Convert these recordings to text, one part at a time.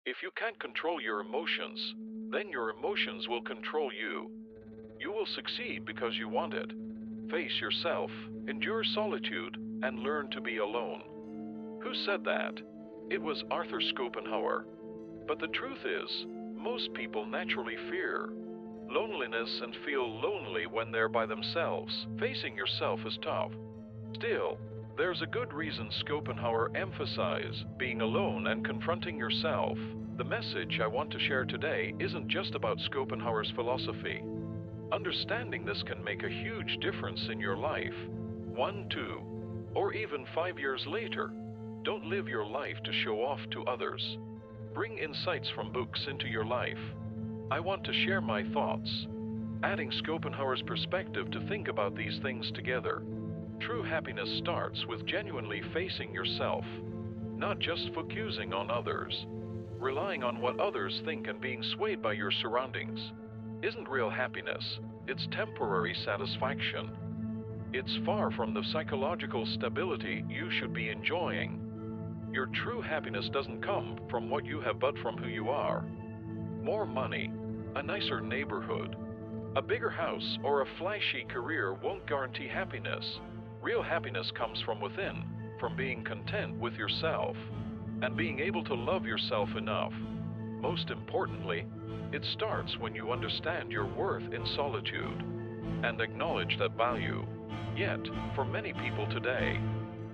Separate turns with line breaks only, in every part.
If you can't control your emotions, then your emotions will control you. You will succeed because you want it. Face yourself, endure solitude, and learn to be alone. Who said that? It was Arthur Schopenhauer. But the truth is, most people naturally fear loneliness and feel lonely when they're by themselves. Facing yourself is tough. Still, there's a good reason Schopenhauer emphasized being alone and confronting yourself. The message I want to share today isn't just about Schopenhauer's philosophy. Understanding this can make a huge difference in your life. 1, 2, or even 5 years later. Don't live your life to show off to others. Bring insights from books into your life. I want to share my thoughts, adding Schopenhauer's perspective to think about these things together. True happiness starts with genuinely facing yourself, not just focusing on others. Relying on what others think and being swayed by your surroundings isn't real happiness, it's temporary satisfaction. It's far from the psychological stability you should be enjoying. Your true happiness doesn't come from what you have but from who you are. More money, a nicer neighborhood, a bigger house, or a flashy career won't guarantee happiness. Real happiness comes from within, from being content with yourself, and being able to love yourself enough. Most importantly, it starts when you understand your worth in solitude and acknowledge that value. Yet, for many people today,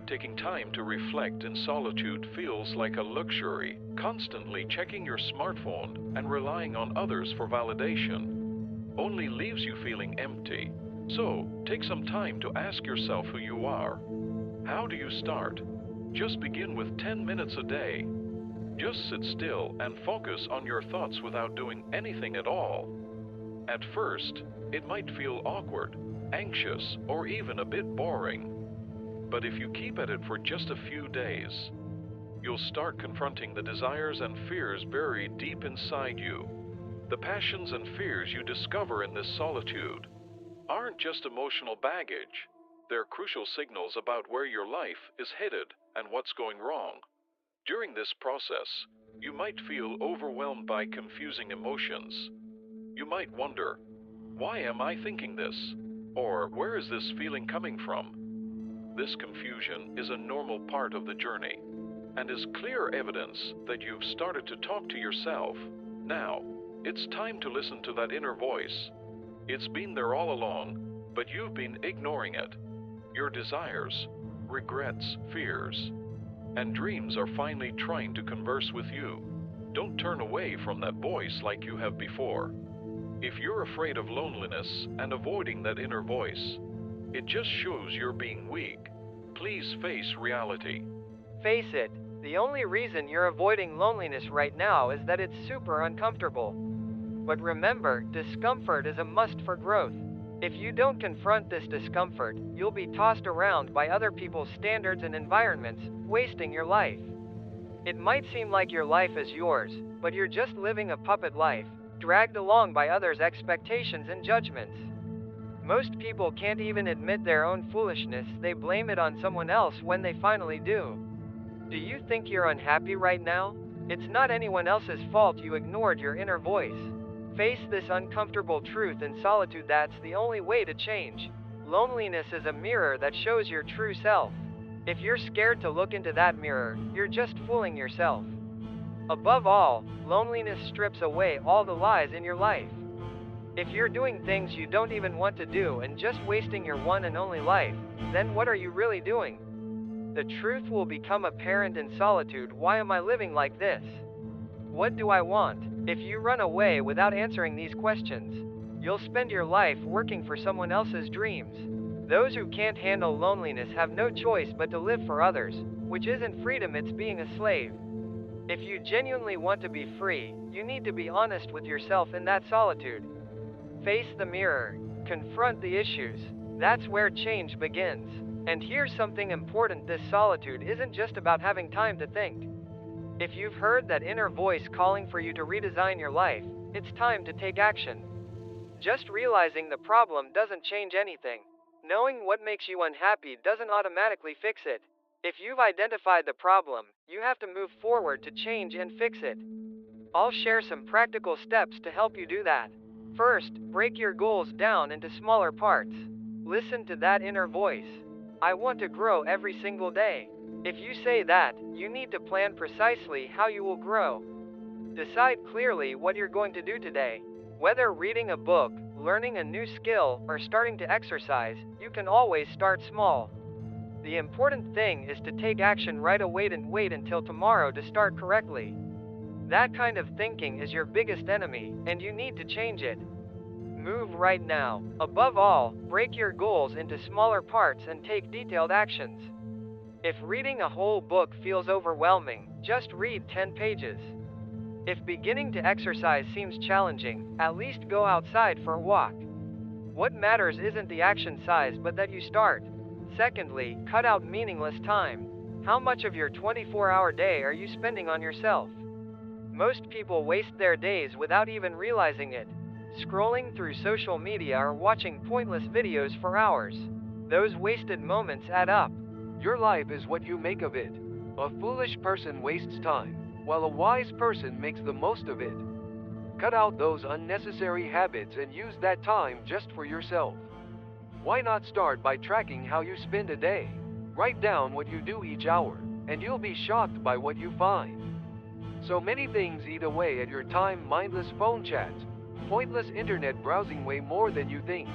taking time to reflect in solitude feels like a luxury. Constantly checking your smartphone and relying on others for validation only leaves you feeling empty. So, take some time to ask yourself who you are. How do you start? Just begin with 10 minutes a day. Just sit still and focus on your thoughts without doing anything at all. At first, it might feel awkward, anxious, or even a bit boring. But if you keep at it for just a few days, you'll start confronting the desires and fears buried deep inside you. The passions and fears you discover in this solitude aren't just emotional baggage. They're crucial signals about where your life is headed and what's going wrong. During this process, you might feel overwhelmed by confusing emotions. You might wonder, why am I thinking this? Or where is this feeling coming from? This confusion is a normal part of the journey and is clear evidence that you've started to talk to yourself. Now, it's time to listen to that inner voice. It's been there all along, but you've been ignoring it. Your desires, regrets, fears, and dreams are finally trying to converse with you. Don't turn away from that voice like you have before. If you're afraid of loneliness and avoiding that inner voice, it just shows you're being weak. Please face reality.
Face it, the only reason you're avoiding loneliness right now is that it's super uncomfortable. But remember, discomfort is a must for growth. If you don't confront this discomfort, you'll be tossed around by other people's standards and environments, wasting your life. It might seem like your life is yours, but you're just living a puppet life, dragged along by others' expectations and judgments. Most people can't even admit their own foolishness, they blame it on someone else when they finally do. Do you think you're unhappy right now? It's not anyone else's fault you ignored your inner voice. Face this uncomfortable truth in solitude. That's the only way to change. Loneliness is a mirror that shows your true self. If you're scared to look into that mirror, you're just fooling yourself. Above all, loneliness strips away all the lies in your life. If you're doing things you don't even want to do and just wasting your one and only life, then what are you really doing? The truth will become apparent in solitude. Why am I living like this? What do I want? If you run away without answering these questions, you'll spend your life working for someone else's dreams. Those who can't handle loneliness have no choice but to live for others, which isn't freedom, it's being a slave. If you genuinely want to be free, you need to be honest with yourself in that solitude. Face the mirror, confront the issues. That's where change begins. And here's something important: this solitude isn't just about having time to think. If you've heard that inner voice calling for you to redesign your life, it's time to take action. Just realizing the problem doesn't change anything. Knowing what makes you unhappy doesn't automatically fix it. If you've identified the problem, you have to move forward to change and fix it. I'll share some practical steps to help you do that. First, break your goals down into smaller parts. Listen to that inner voice. I want to grow every single day. If you say that, you need to plan precisely how you will grow. Decide clearly what you're going to do today. Whether reading a book, learning a new skill, or starting to exercise, you can always start small. The important thing is to take action right away and wait until tomorrow to start correctly. That kind of thinking is your biggest enemy, and you need to change it. Move right now. Above all, break your goals into smaller parts and take detailed actions. If reading a whole book feels overwhelming, just read 10 pages. If beginning to exercise seems challenging, at least go outside for a walk. What matters isn't the action size but that you start. Secondly, cut out meaningless time. How much of your 24-hour day are you spending on yourself? Most people waste their days without even realizing it. Scrolling through social media or watching pointless videos for hours. Those wasted moments add up.
Your life is what you make of it. A foolish person wastes time, while a wise person makes the most of it. Cut out those unnecessary habits and use that time just for yourself. Why not start by tracking how you spend a day? Write down what you do each hour, and you'll be shocked by what you find. So many things eat away at your time: mindless phone chats, pointless internet browsing, way more than you think.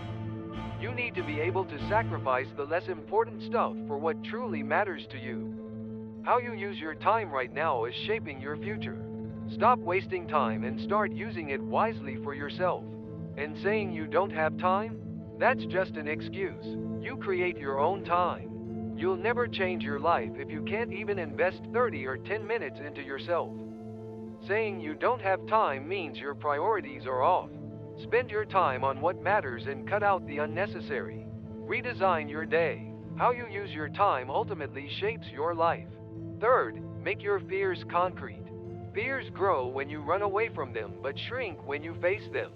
You need to be able to sacrifice the less important stuff for what truly matters to you. How you use your time right now is shaping your future. Stop wasting time and start using it wisely for yourself. And saying you don't have time? That's just an excuse. You create your own time. You'll never change your life if you can't even invest 30 or 10 minutes into yourself. Saying you don't have time means your priorities are off. Spend your time on what matters and cut out the unnecessary. Redesign your day. How you use your time ultimately shapes your life. Third, make your fears concrete. Fears grow when you run away from them, but shrink when you face them.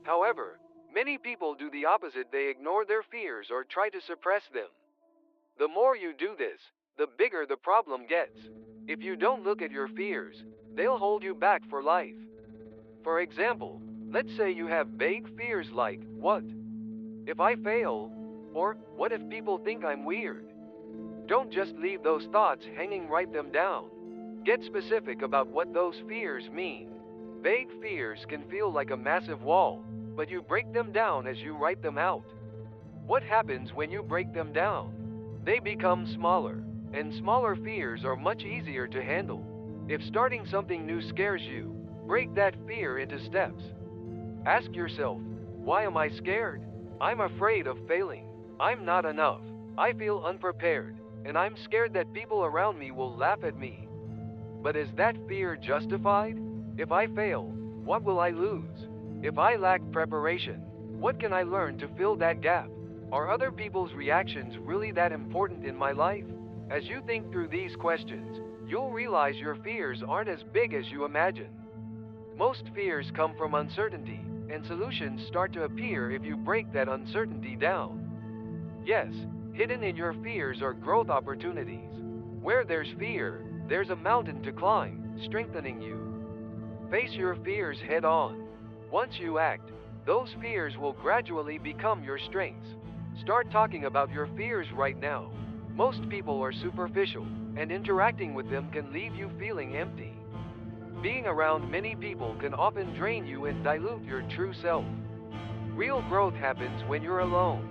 However, many people do the opposite. They ignore their fears or try to suppress them. The more you do this, the bigger the problem gets. If you don't look at your fears, they'll hold you back for life. For example, let's say you have vague fears like, what if I fail? Or, what if people think I'm weird? Don't just leave those thoughts hanging, write them down. Get specific about what those fears mean. Vague fears can feel like a massive wall, but you break them down as you write them out. What happens when you break them down? They become smaller, and smaller fears are much easier to handle. If starting something new scares you, break that fear into steps. Ask yourself, why am I scared? I'm afraid of failing. I'm not enough. I feel unprepared, and I'm scared that people around me will laugh at me. But is that fear justified? If I fail, what will I lose? If I lack preparation, what can I learn to fill that gap? Are other people's reactions really that important in my life? As you think through these questions, you'll realize your fears aren't as big as you imagine. Most fears come from uncertainty, and solutions start to appear if you break that uncertainty down. Yes, hidden in your fears are growth opportunities. Where there's fear, there's a mountain to climb, strengthening you. Face your fears head on. Once you act, those fears will gradually become your strengths. Start talking about your fears right now. Most people are superficial, and interacting with them can leave you feeling empty. Being around many people can often drain you and dilute your true self. Real growth happens when you're alone.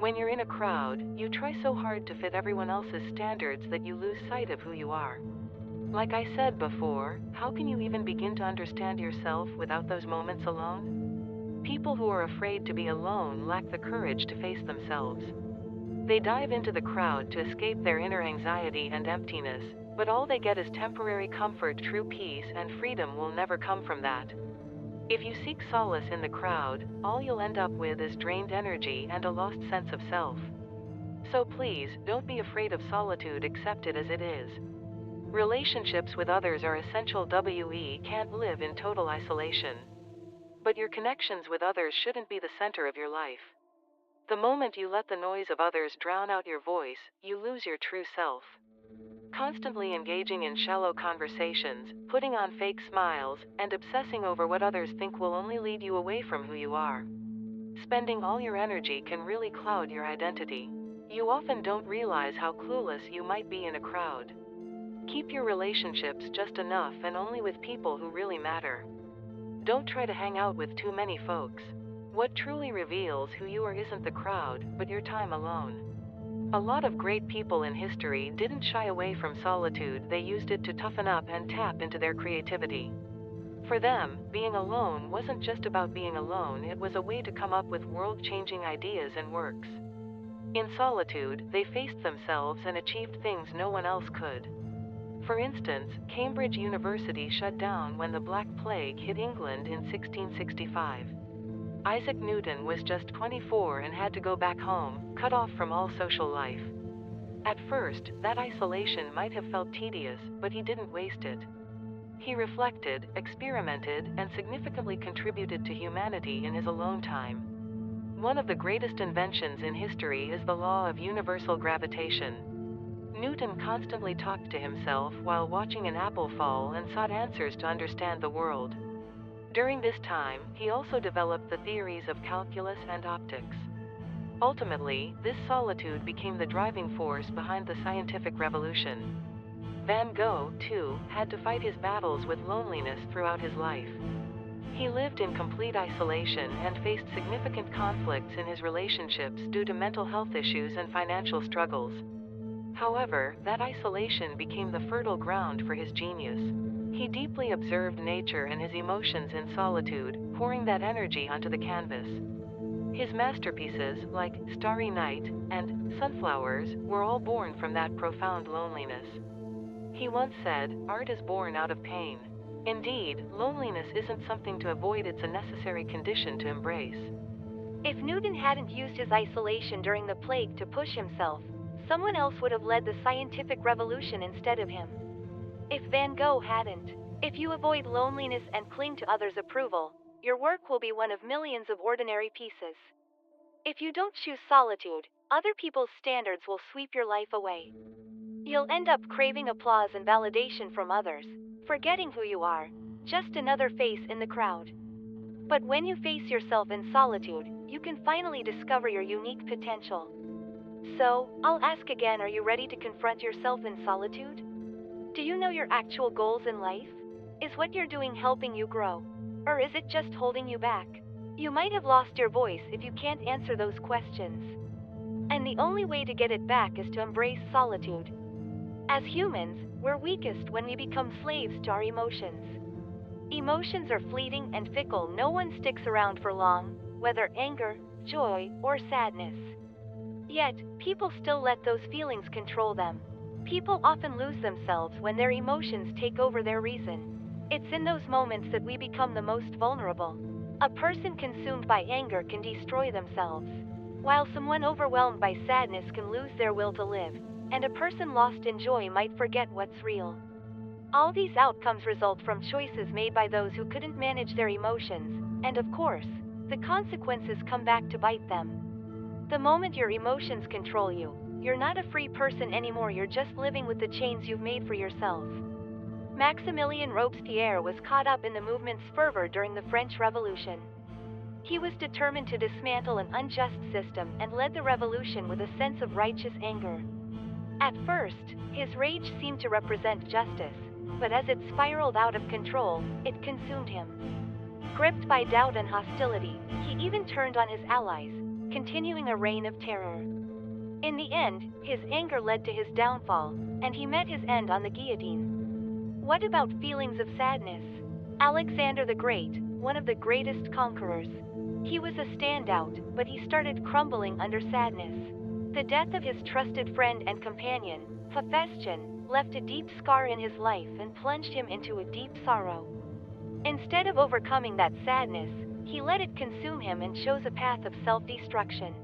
When you're in a crowd, you try so hard to fit everyone else's standards that you lose sight of who you are. Like I said before, how can you even begin to understand yourself without those moments alone? People who are afraid to be alone lack the courage to face themselves. They dive into the crowd to escape their inner anxiety and emptiness, but all they get is temporary comfort. True peace and freedom will never come from that. If you seek solace in the crowd, all you'll end up with is drained energy and a lost sense of self. So please, don't be afraid of solitude, accept it as it is. Relationships with others are essential. We can't live in total isolation. But your connections with others shouldn't be the center of your life. The moment you let the noise of others drown out your voice, you lose your true self. constantly engaging in shallow conversations, putting on fake smiles, and obsessing over what others think will only lead you away from who you are. Spending all your energy can really cloud your identity. You often don't realize how clueless you might be in a crowd. Keep your relationships just enough and only with people who really matter. Don't try to hang out with too many folks. What truly reveals who you are isn't the crowd, but your time alone. A lot of great people in history didn't shy away from solitude, they used it to toughen up and tap into their creativity. For them, being alone wasn't just about being alone, it was a way to come up with world-changing ideas and works. In solitude, they faced themselves and achieved things no one else could. For instance, Cambridge University shut down when the Black Plague hit England in 1665. Isaac Newton was just 24 and had to go back home, cut off from all social life. At first, that isolation might have felt tedious, but he didn't waste it. He reflected, experimented, and significantly contributed to humanity in his alone time. One of the greatest inventions in history is the law of universal gravitation. Newton constantly talked to himself while watching an apple fall and sought answers to understand the world. During this time, he also developed the theories of calculus and optics. Ultimately, this solitude became the driving force behind the scientific revolution. Van Gogh, too, had to fight his battles with loneliness throughout his life. He lived in complete isolation and faced significant conflicts in his relationships due to mental health issues and financial struggles. However, that isolation became the fertile ground for his genius. He deeply observed nature and his emotions in solitude, pouring that energy onto the canvas. His masterpieces, like Starry Night and Sunflowers, were all born from that profound loneliness. He once said, "Art is born out of pain." Indeed, loneliness isn't something to avoid, it's a necessary condition to embrace.
If Newton hadn't used his isolation during the plague to push himself, someone else would have led the scientific revolution instead of him. If Van Gogh hadn't, if you avoid loneliness and cling to others' approval, your work will be one of millions of ordinary pieces. If you don't choose solitude, other people's standards will sweep your life away. You'll end up craving applause and validation from others, forgetting who you are, just another face in the crowd. But when you face yourself in solitude, you can finally discover your unique potential. So, I'll ask again, are you ready to confront yourself in solitude? Do you know your actual goals in life? Is what you're doing helping you grow? Or is it just holding you back? You might have lost your voice if you can't answer those questions. And the only way to get it back is to embrace solitude. As humans, we're weakest when we become slaves to our emotions. Emotions are fleeting and fickle, no one sticks around for long, whether anger, joy, or sadness. Yet, people still let those feelings control them. People often lose themselves when their emotions take over their reason. It's in those moments that we become the most vulnerable. A person consumed by anger can destroy themselves, while someone overwhelmed by sadness can lose their will to live, and a person lost in joy might forget what's real. All these outcomes result from choices made by those who couldn't manage their emotions, and of course, the consequences come back to bite them. The moment your emotions control you, you're not a free person anymore, you're just living with the chains you've made for yourself. Maximilien Robespierre was caught up in the movement's fervor during the French Revolution. He was determined to dismantle an unjust system and led the revolution with a sense of righteous anger. At first, his rage seemed to represent justice, but as it spiraled out of control, it consumed him. Gripped by doubt and hostility, he even turned on his allies, continuing a reign of terror. In the end, his anger led to his downfall, and he met his end on the guillotine. What about feelings of sadness? Alexander the Great, one of the greatest conquerors. He was a standout, but he started crumbling under sadness. The death of his trusted friend and companion, Hephaestion, left a deep scar in his life and plunged him into a deep sorrow. Instead of overcoming that sadness, he let it consume him and chose a path of self-destruction.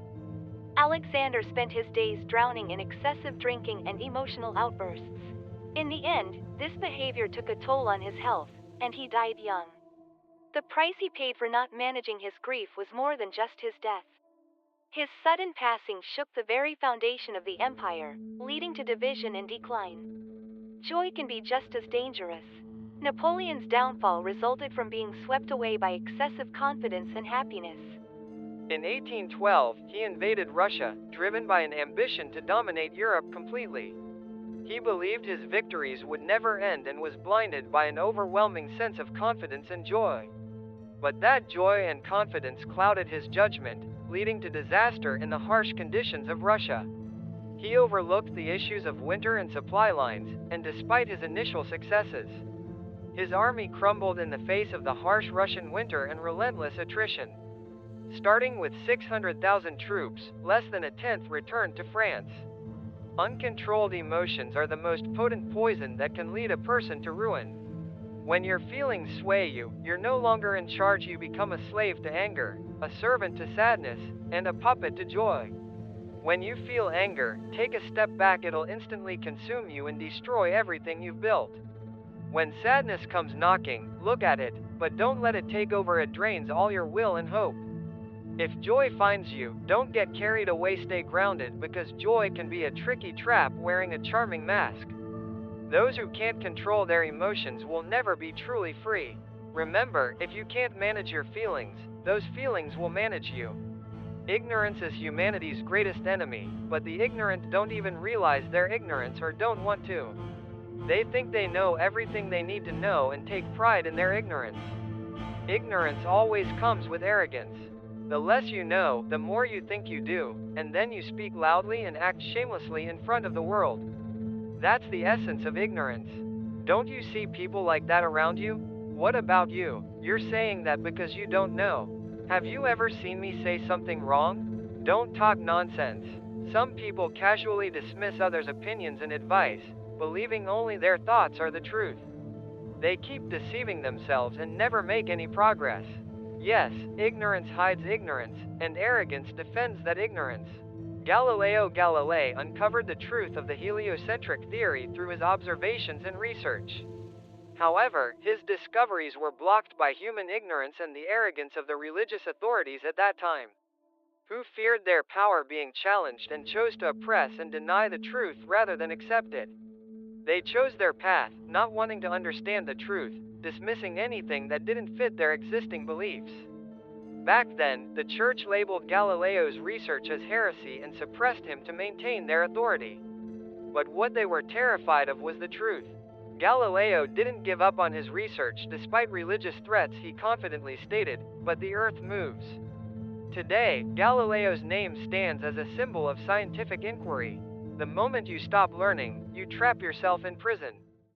Alexander spent his days drowning in excessive drinking and emotional outbursts. In the end, this behavior took a toll on his health, and he died young. The price he paid for not managing his grief was more than just his death. His sudden passing shook the very foundation of the empire, leading to division and decline. joy can be just as dangerous. Napoleon's downfall resulted from being swept away by excessive confidence and happiness.
In 1812, he invaded Russia, driven by an ambition to dominate Europe completely. He believed his victories would never end and was blinded by an overwhelming sense of confidence and joy. But that joy and confidence clouded his judgment, leading to disaster in the harsh conditions of Russia. He overlooked the issues of winter and supply lines, and despite his initial successes, his army crumbled in the face of the harsh Russian winter and relentless attrition. Starting with 600,000 troops, less than a tenth returned to France. Uncontrolled emotions are the most potent poison that can lead a person to ruin. When your feelings sway you, you're no longer in charge. You become a slave to anger, a servant to sadness, and a puppet to joy. When you feel anger, take a step back. It'll instantly consume you and destroy everything you've built. When sadness comes knocking, look at it, but don't let it take over. It drains all your will and hope. If joy finds you, don't get carried away. Stay grounded, because joy can be a tricky trap wearing a charming mask. Those who can't control their emotions will never be truly free. Remember, if you can't manage your feelings, those feelings will manage you. Ignorance is humanity's greatest enemy, but the ignorant don't even realize their ignorance or don't want to. They think they know everything they need to know and take pride in their ignorance. Ignorance always comes with arrogance. The less you know, the more you think you do, and then you speak loudly and act shamelessly in front of the world. That's the essence of ignorance. Don't you see people like that around you? What about you? You're saying that because you don't know. Have you ever seen me say something wrong? Don't talk nonsense. Some people casually dismiss others' opinions and advice, believing only their thoughts are the truth. They keep deceiving themselves and never make any progress. Yes, ignorance hides ignorance, and arrogance defends that ignorance. Galileo Galilei uncovered the truth of the heliocentric theory through his observations and research. However, his discoveries were blocked by human ignorance and the arrogance of the religious authorities at that time, who feared their power being challenged and chose to oppress and deny the truth rather than accept it. They chose their path, not wanting to understand the truth, dismissing anything that didn't fit their existing beliefs. Back then, the church labeled Galileo's research as heresy and suppressed him to maintain their authority. But what they were terrified of was the truth. Galileo didn't give up on his research despite religious threats. He confidently stated, "But the earth moves." Today, Galileo's name stands as a symbol of scientific inquiry. The moment you stop learning, you trap yourself in prison.